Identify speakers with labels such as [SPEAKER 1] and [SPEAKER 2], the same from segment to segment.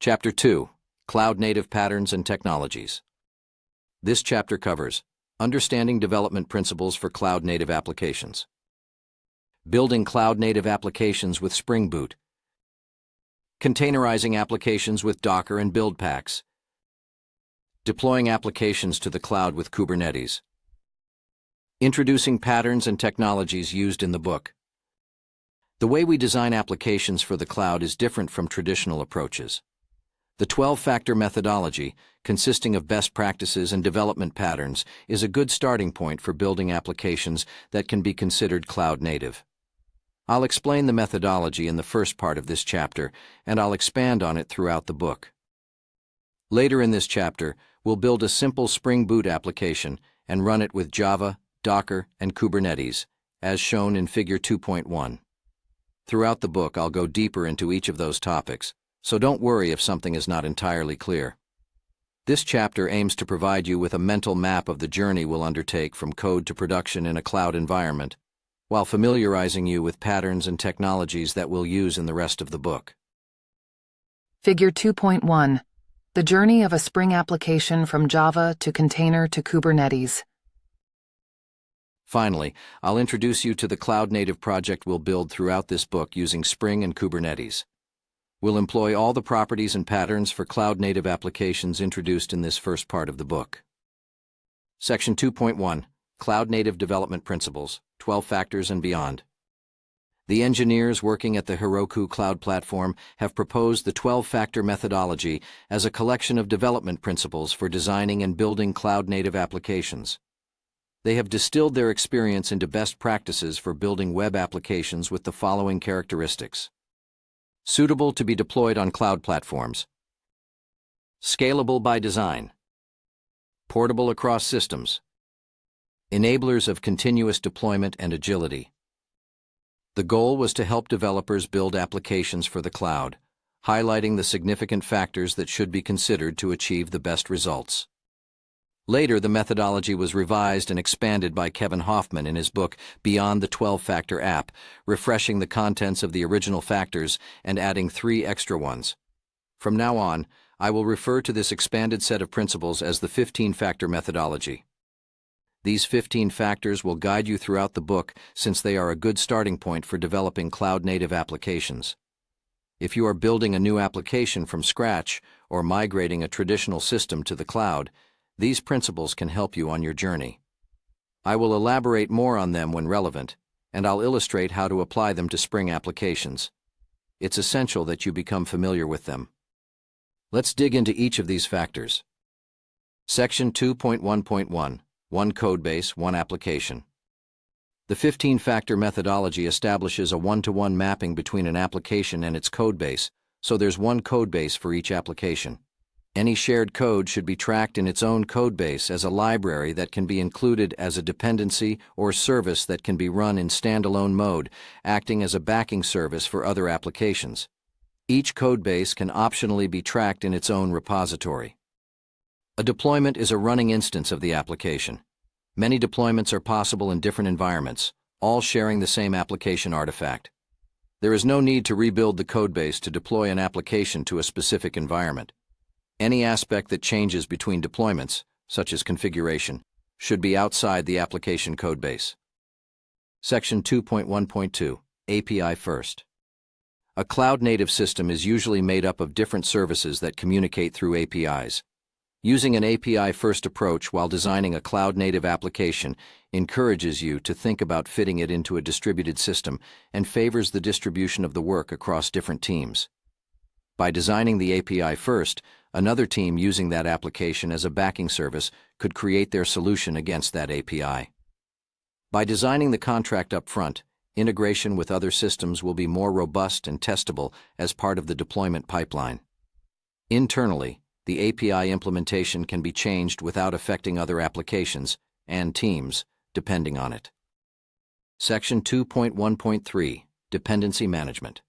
[SPEAKER 1] Chapter 2: Cloud-Native Patterns and Technologies. This chapter covers understanding development principles for cloud-native applications, building cloud-native applications with Spring Boot, containerizing applications with Docker and build packs, deploying applications to the cloud with Kubernetes, introducing patterns and technologies used in the book. The way we design applications for the cloud is different from traditional approaches. The 12-factor methodology, consisting of best practices and development patterns, is a good starting point for building applications that can be considered cloud-native. I'll explain the methodology in the first part of this chapter, and I'll expand on it throughout the book. Later in this chapter, we'll build a simple Spring Boot application and run it with Java, Docker, and Kubernetes, as shown in Figure 2.1. Throughout the book, I'll go deeper into each of those topics, so don't worry if something is not entirely clear. This chapter aims to provide you with a mental map of the journey we'll undertake from code to production in a cloud environment, while familiarizing you with patterns and technologies that we'll use in the rest of the book.
[SPEAKER 2] Figure 2.1. The journey of a Spring application from Java to container to Kubernetes.
[SPEAKER 1] Finally, I'll introduce you to the cloud-native project we'll build throughout this book using Spring and Kubernetes. We'll employ all the properties and patterns for cloud-native applications introduced in this first part of the book. Section 2.1: Cloud-Native Development Principles, 12 Factors and Beyond. The engineers working at the Heroku Cloud Platform have proposed the 12-factor methodology as a collection of development principles for designing and building cloud-native applications. They have distilled their experience into best practices for building web applications with the following characteristics: suitable to be deployed on cloud platforms, scalable by design, portable across systems, enablers of continuous deployment and agility. The goal was to help developers build applications for the cloud, highlighting the significant factors that should be considered to achieve the best results. Later, the methodology was revised and expanded by Kevin Hoffman in his book Beyond the 12-Factor App, refreshing the contents of the original factors and adding 3 extra ones. From now on, I will refer to this expanded set of principles as the 15-factor methodology. These 15 factors will guide you throughout the book since they are a good starting point for developing cloud-native applications. If you are building a new application from scratch or migrating a traditional system to the cloud, these principles can help you on your journey. I will elaborate more on them when relevant, and I'll illustrate how to apply them to Spring applications. It's essential that you become familiar with them. Let's dig into each of these factors. Section 2.1.1: One Codebase, One Application. The 15-factor methodology establishes a one-to-one mapping between an application and its codebase, so there's one codebase for each application. Any shared code should be tracked in its own codebase as a library that can be included as a dependency or service that can be run in standalone mode, acting as a backing service for other applications. Each codebase can optionally be tracked in its own repository. A deployment is a running instance of the application. Many deployments are possible in different environments, all sharing the same application artifact. There is no need to rebuild the codebase to deploy an application to a specific environment. Any aspect that changes between deployments, such as configuration, should be outside the application codebase. Section 2.1.2: API First. A cloud-native system is usually made up of different services that communicate through APIs. Using an API-first approach while designing a cloud-native application encourages you to think about fitting it into a distributed system and favors the distribution of the work across different teams. By designing the API first, another team using that application as a backing service could create their solution against that API. By designing the contract up front, integration with other systems will be more robust and testable as part of the deployment pipeline. Internally, the API implementation can be changed without affecting other applications and teams, depending on it. Section 2.1.3: Dependency Management.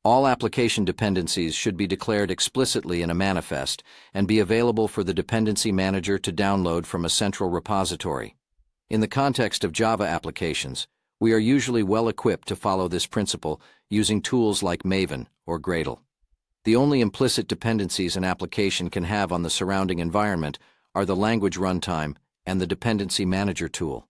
[SPEAKER 1] All application dependencies should be declared explicitly in a manifest and be available for the dependency manager to download from a central repository. In the context of Java applications, we are usually well equipped to follow this principle using tools like Maven or Gradle. The only implicit dependencies an application can have on the surrounding environment are the language runtime and the dependency manager tool.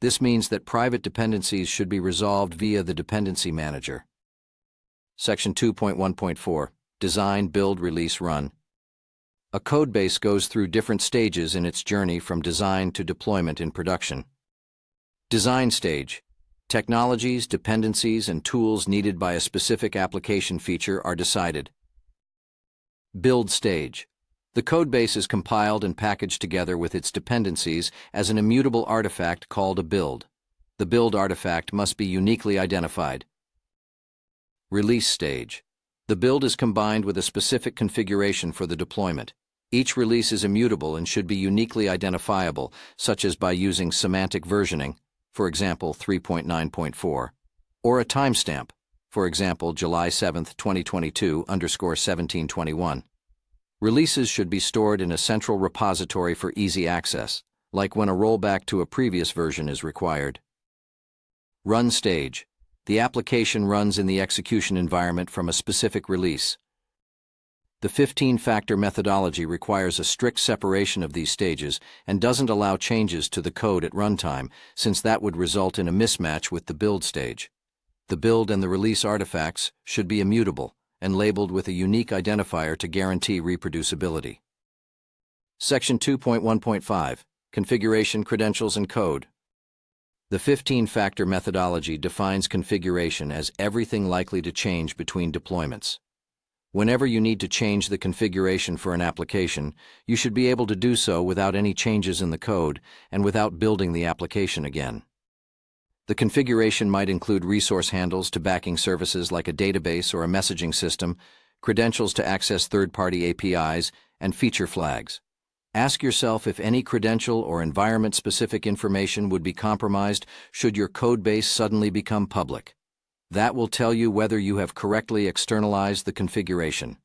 [SPEAKER 1] This means that private dependencies should be resolved via the dependency manager. Section 2.1.4 Design, Build, Release, Run. A codebase goes through different stages in its journey from design to deployment in production. Design stage. Technologies, dependencies, and tools needed by a specific application feature are decided. Build stage. The codebase is compiled and packaged together with its dependencies as an immutable artifact called a build. The build artifact must be uniquely identified. Release stage. The build is combined with a specific configuration for the deployment. Each release is immutable and should be uniquely identifiable, such as by using semantic versioning, for example 3.9.4, or a timestamp, for example July 7, 2022_1721. Releases should be stored in a central repository for easy access, like when a rollback to a previous version is required. Run stage. The application runs in the execution environment from a specific release. The 15-factor methodology requires a strict separation of these stages and doesn't allow changes to the code at runtime, since that would result in a mismatch with the build stage. The build and the release artifacts should be immutable and labeled with a unique identifier to guarantee reproducibility. Section 2.1.5 Configuration, Credentials, and Code. The 15-factor methodology defines configuration as everything likely to change between deployments. Whenever you need to change the configuration for an application, you should be able to do so without any changes in the code and without building the application again. The configuration might include resource handles to backing services like a database or a messaging system, credentials to access third-party APIs, and feature flags. Ask yourself if any credential or environment-specific information would be compromised should your codebase suddenly become public. That will tell you whether you have correctly externalized the configuration.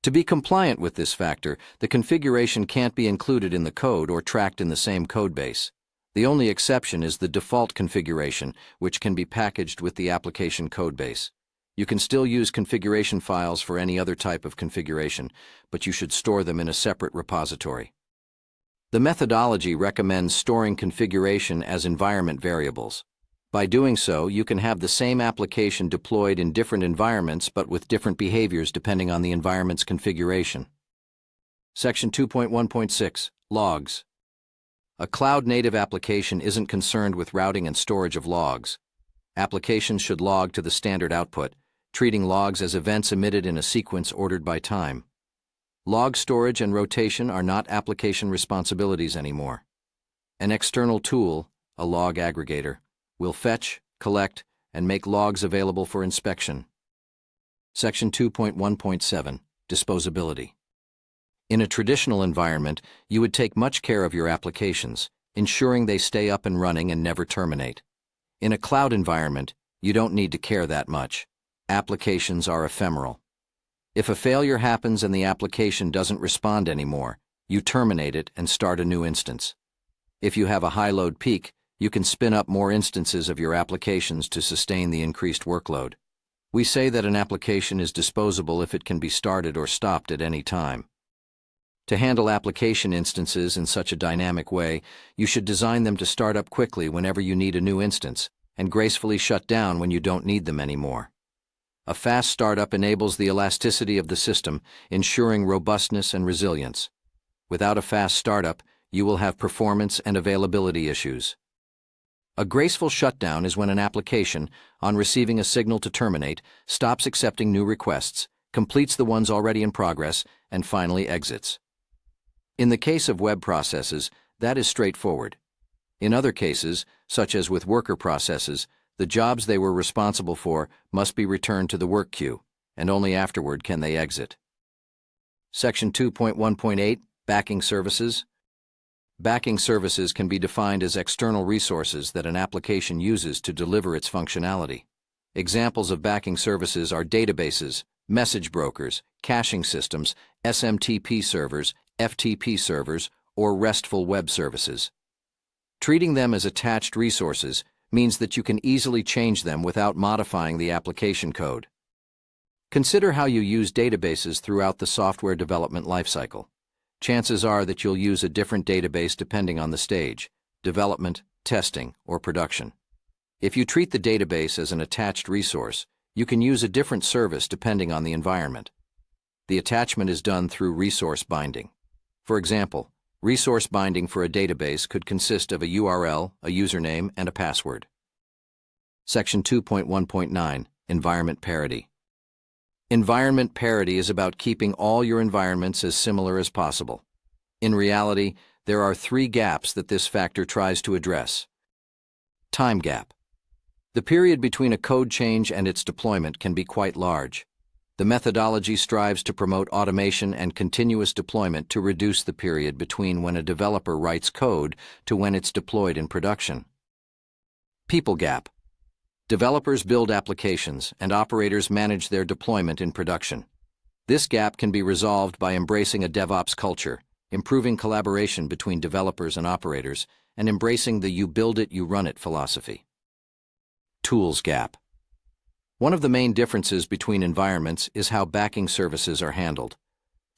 [SPEAKER 1] To be compliant with this factor, the configuration can't be included in the code or tracked in the same codebase. The only exception is the default configuration, which can be packaged with the application codebase. You can still use configuration files for any other type of configuration, but you should store them in a separate repository. The methodology recommends storing configuration as environment variables. By doing so, you can have the same application deployed in different environments but with different behaviors depending on the environment's configuration. Section 2.1.6 Logs. A cloud-native application isn't concerned with routing and storage of logs. Applications should log to the standard output, treating logs as events emitted in a sequence ordered by time. Log storage and rotation are not application responsibilities anymore. An external tool, a log aggregator, will fetch, collect, and make logs available for inspection. Section 2.1.7 Disposability. In a traditional environment, you would take much care of your applications, ensuring they stay up and running and never terminate. In a cloud environment, you don't need to care that much. Applications are ephemeral. If a failure happens and the application doesn't respond anymore, you terminate it and start a new instance. If you have a high load peak, you can spin up more instances of your applications to sustain the increased workload. We say that an application is disposable if it can be started or stopped at any time. To handle application instances in such a dynamic way, you should design them to start up quickly whenever you need a new instance, and gracefully shut down when you don't need them anymore. A fast startup enables the elasticity of the system, ensuring robustness and resilience. Without a fast startup, you will have performance and availability issues. A graceful shutdown is when an application, on receiving a signal to terminate, stops accepting new requests, completes the ones already in progress, and finally exits. In the case of web processes, that is straightforward. In other cases, such as with worker processes, the jobs they were responsible for must be returned to the work queue, and only afterward can they exit. Section 2.1.8 Backing Services. Backing services can be defined as external resources that an application uses to deliver its functionality. Examples of backing services are databases, message brokers, caching systems, SMTP servers, FTP servers, or RESTful web services. Treating them as attached resources means that you can easily change them without modifying the application code. Consider how you use databases throughout the software development lifecycle. Chances are that you'll use a different database depending on the stage: development, testing, or production. If you treat the database as an attached resource, you can use a different service depending on the environment. The attachment is done through resource binding. For example, resource binding for a database could consist of a URL, a username, and a password. Section 2.1.9, Environment Parity. Environment parity is about keeping all your environments as similar as possible. In reality, there are 3 gaps that this factor tries to address. Time gap. The period between a code change and its deployment can be quite large. The methodology strives to promote automation and continuous deployment to reduce the period between when a developer writes code to when it's deployed in production. People gap. Developers build applications, and operators manage their deployment in production. This gap can be resolved by embracing a DevOps culture, improving collaboration between developers and operators, and embracing the "you build it, you run it" philosophy. Tools gap. One of the main differences between environments is how backing services are handled.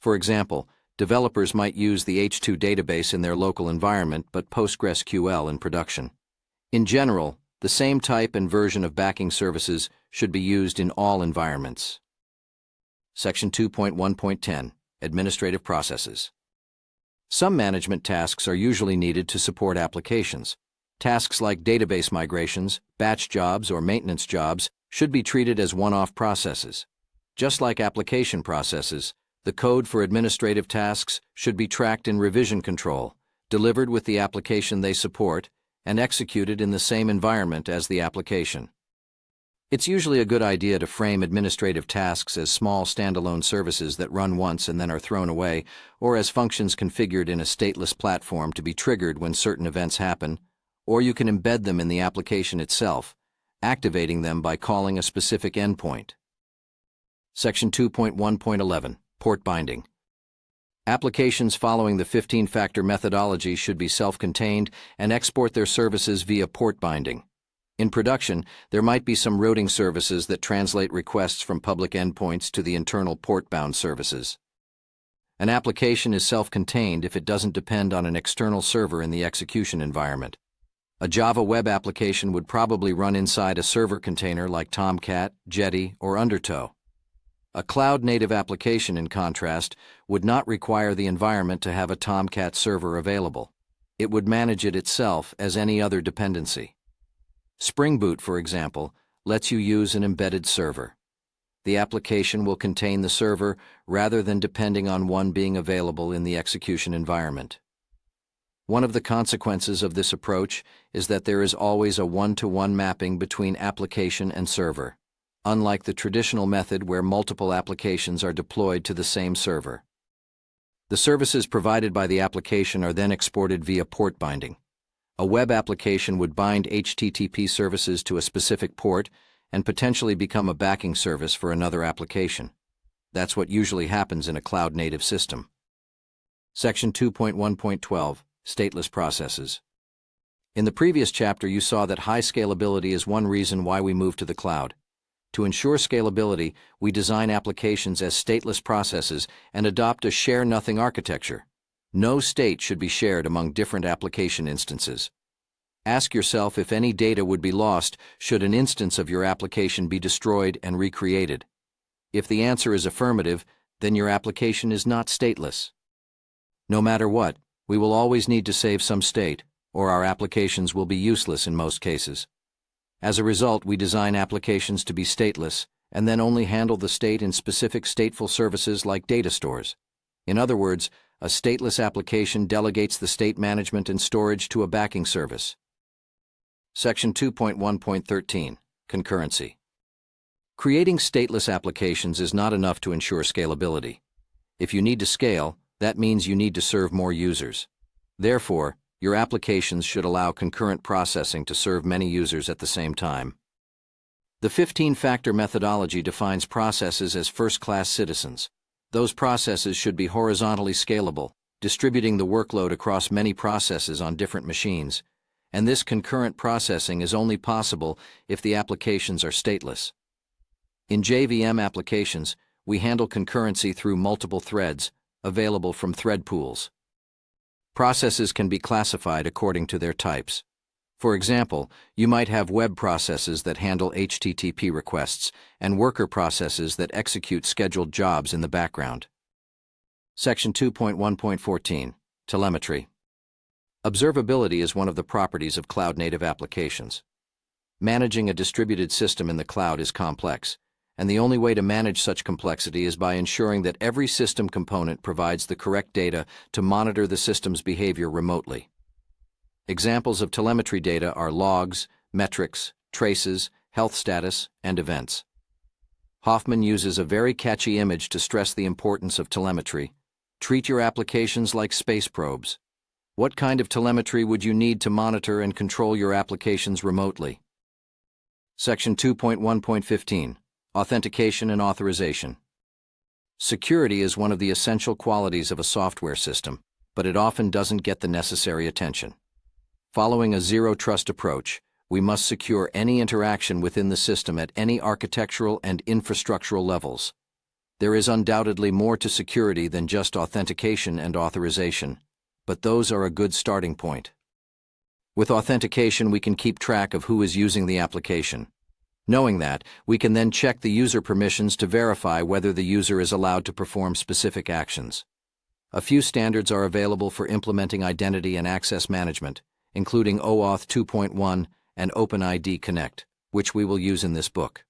[SPEAKER 1] For example, developers might use the H2 database in their local environment but PostgreSQL in production. In general, the same type and version of backing services should be used in all environments. Section 2.1.10, Administrative Processes. Some management tasks are usually needed to support applications. Tasks like database migrations, batch jobs, or maintenance jobs should be treated as one-off processes. Just like application processes, the code for administrative tasks should be tracked in revision control, delivered with the application they support, and executed in the same environment as the application. It's usually a good idea to frame administrative tasks as small standalone services that run once and then are thrown away, or as functions configured in a stateless platform to be triggered when certain events happen, or you can embed them in the application itself, activating them by calling a specific endpoint. Section 2.1.11, Port Binding. Applications following the 15-factor methodology should be self-contained and export their services via port binding. In production, there might be some routing services that translate requests from public endpoints to the internal port-bound services. An application is self-contained if it doesn't depend on an external server in the execution environment. A Java web application would probably run inside a server container like Tomcat, Jetty, or Undertow. A cloud-native application, in contrast, would not require the environment to have a Tomcat server available. It would manage it itself as any other dependency. Spring Boot, for example, lets you use an embedded server. The application will contain the server rather than depending on one being available in the execution environment. One of the consequences of this approach is that there is always a one-to-one mapping between application and server, unlike the traditional method where multiple applications are deployed to the same server. The services provided by the application are then exported via port binding. A web application would bind HTTP services to a specific port and potentially become a backing service for another application. That's what usually happens in a cloud-native system. Section 2.1.12, Stateless Processes. In the previous chapter, you saw that high scalability is one reason why we moved to the cloud. To ensure scalability, we design applications as stateless processes and adopt a share-nothing architecture. No state should be shared among different application instances. Ask yourself if any data would be lost should an instance of your application be destroyed and recreated. If the answer is affirmative, then your application is not stateless. No matter what, we will always need to save some state, or our applications will be useless in most cases. As a result, we design applications to be stateless and then only handle the state in specific stateful services like data stores. In other words, a stateless application delegates the state management and storage to a backing service. Section 2.1.13, Concurrency. Creating stateless applications is not enough to ensure scalability. If you need to scale, that means you need to serve more users. Therefore, your applications should allow concurrent processing to serve many users at the same time. The 15-factor methodology defines processes as first-class citizens. Those processes should be horizontally scalable, distributing the workload across many processes on different machines, and this concurrent processing is only possible if the applications are stateless. In JVM applications, we handle concurrency through multiple threads, available from thread pools. Processes can be classified according to their types. For example, you might have web processes that handle HTTP requests and worker processes that execute scheduled jobs in the background. Section 2.1.14, Telemetry. Observability is one of the properties of cloud-native applications. Managing a distributed system in the cloud is complex, and the only way to manage such complexity is by ensuring that every system component provides the correct data to monitor the system's behavior remotely. Examples of telemetry data are logs, metrics, traces, health status, and events. Hoffman uses a very catchy image to stress the importance of telemetry. Treat your applications like space probes. What kind of telemetry would you need to monitor and control your applications remotely? Section 2.1.15, Authentication and Authorization. Security is one of the essential qualities of a software system, but it often doesn't get the necessary attention. Following a zero-trust approach, we must secure any interaction within the system at any architectural and infrastructural levels. There is undoubtedly more to security than just authentication and authorization, but those are a good starting point. With authentication, we can keep track of who is using the application. Knowing that, we can then check the user permissions to verify whether the user is allowed to perform specific actions. A few standards are available for implementing identity and access management, including OAuth 2.1 and OpenID Connect, which we will use in this book.